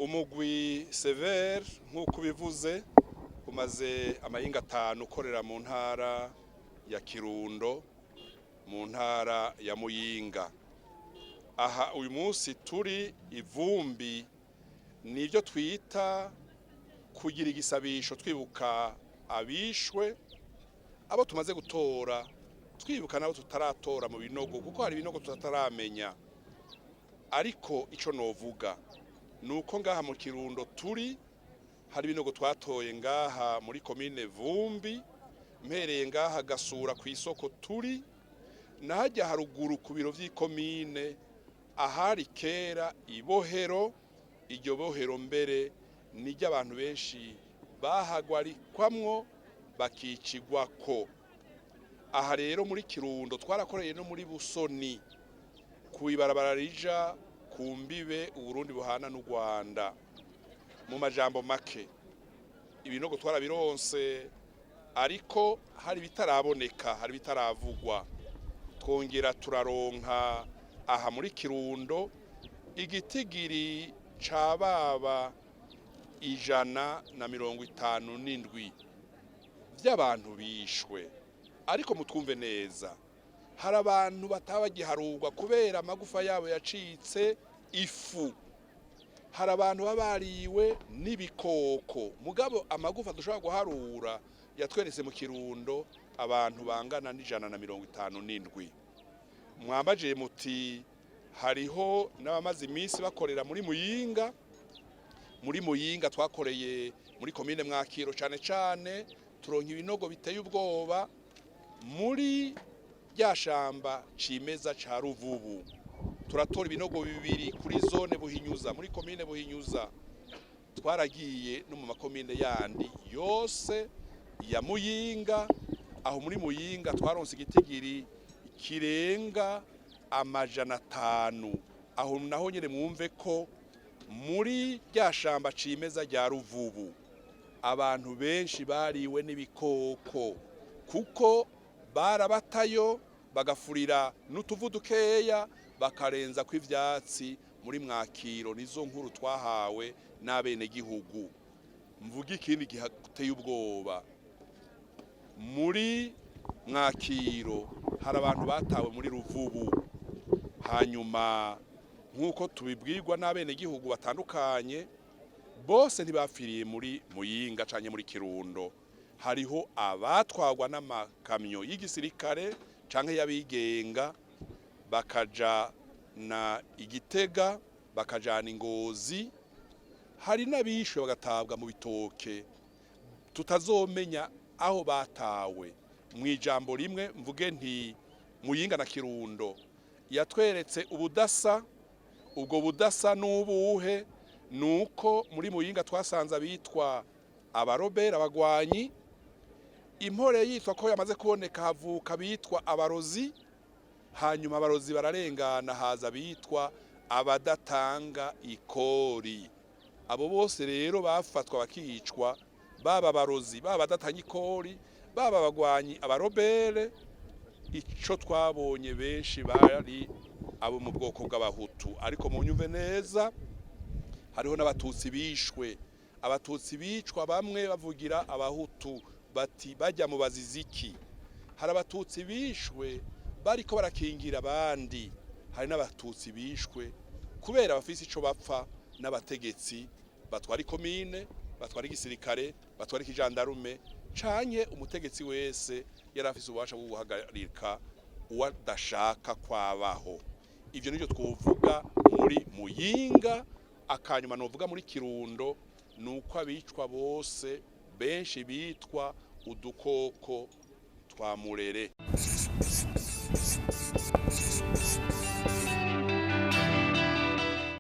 umugwi Sever nk'uko bivuze umaze amayinga 5 ukorera mu ntara ya Kirundo, mu ntara ya Muyinga. Aha uyu munsi turi ivumbi nivyo twita kugira igisabisho twibuka abishwe, abo tumaze gutora, twibuka nabo tutaratora mu binogo kuko hari ibinogo tutaramenya. Ariko ico novuga nuko ngaha mu Kirundo turi hari ibinogo twatoye ngaha muri komine Vumbi, mpereye ngaha Gasura ku isoko turi, najya haruguru ku biro vy'ikomine ahari kera ibohero. Iryo bohero mbere nijya abantu benshi bahagwarikwamwo bakicigwako. Aha rero muri Kirundo twarakoreye no muri Busoni kuibarabara rija kumbibe Uburundi buhana n'u Rwanda. Mu majambo make ibinogo twarabironse, ariko hari bitaraboneka, hari bitaravugwa. Twongera turaronka aha muri Kirundo igitigiri cababa 157 by'abantu bishwe. Ariko mutwumve neza, hari abantu batabagiharurwa kubera amagufa yabo yacitse ifu. Hari abantu babariwe n'ibikoko, mugabo amagufa dushobora guharura yatweretse mu Kirundo abantu bangana n'157. Mwambaje muti hariho n'abamaze iminsi bakorera muri Muyinga. Muri Muyinga twakoreye muri komine Mwakiro cane turonka ibinogo biteye ubwoba muri ryashamba cimeza ca Ruvubu. Turatora ibinogo bibiri kuri zone Buhinyuza, muri komine Buhinyuza. Twaragiye no mu makomine yandi yose ya Muyinga. Aho muri Muyinga twaronse igitigiri kirenga 500. Aho naho nyene mwumve ko muri ryashamba cimeza rya Ruvubu abantu benshi bariwe n'ibikoko, kuko barabatayo bagafurira n'utuvu dukeya bakarenza kw'ivyatsi. Muri Mwakiro nizo nkuru twahawe n'abene gihugu. Mvuga ikindi giteye ubwoba, muri Mwakiro hari abantu batawe muri Ruvubu. Hanyuma nk'uko tubibwirwa n'abene gihugu batandukanye, bose ntibapfiriye muri Muyinga canke muri Kirundo. Hariho abatwagwa n'amakamyo y'igisirikare canke y'abigenga bakaja na Igitega, bakajana Ingozi. Hari n'abishwe bagatabwa mu bitoke tutazomenya aho batawe. Mwijambo rimwe mvuge nti Muyinga na Kirundo yatweretse ubudasa. Ubwo budasa n'ubuhe nuko muri Muyinga twasanze bitwa abarobera, abagwanyi. Impore yitwa ko yamaze kuboneka havuka bitwa abarozi. Hanyuma abarozi bararengana haza bitwa abadatanga ikori. Abo bose rero bafatwa bakicwa, baba abarozi, baba badatanga ikori, baba abagwanyi, abarobere. Ico twabonye benshi bari abo mu bwoko bw'abahutu. Ariko mu nyumve neza, hariho n'abatutsi bishwe. Abatutsi bicwa bamwe bavugira abahutu bati bajya mu baziziki. Hari abatutsi bishwe bariko barakingira abandi. Hari n'abatutsi bishwe kubera bafise ico bapfa n'abategetsi batwara ikomine, batwara igisirikare, batwara ikijandarume, canke umutegetsi wese yarafise ububasha bwo guhagarika uwadashaka kwabaho. Ivyo nivyo twovuga muri Muyinga. Akanyuma novuga muri Kirundo nuko abicwa bose benshi bitwa udukoko twa murere.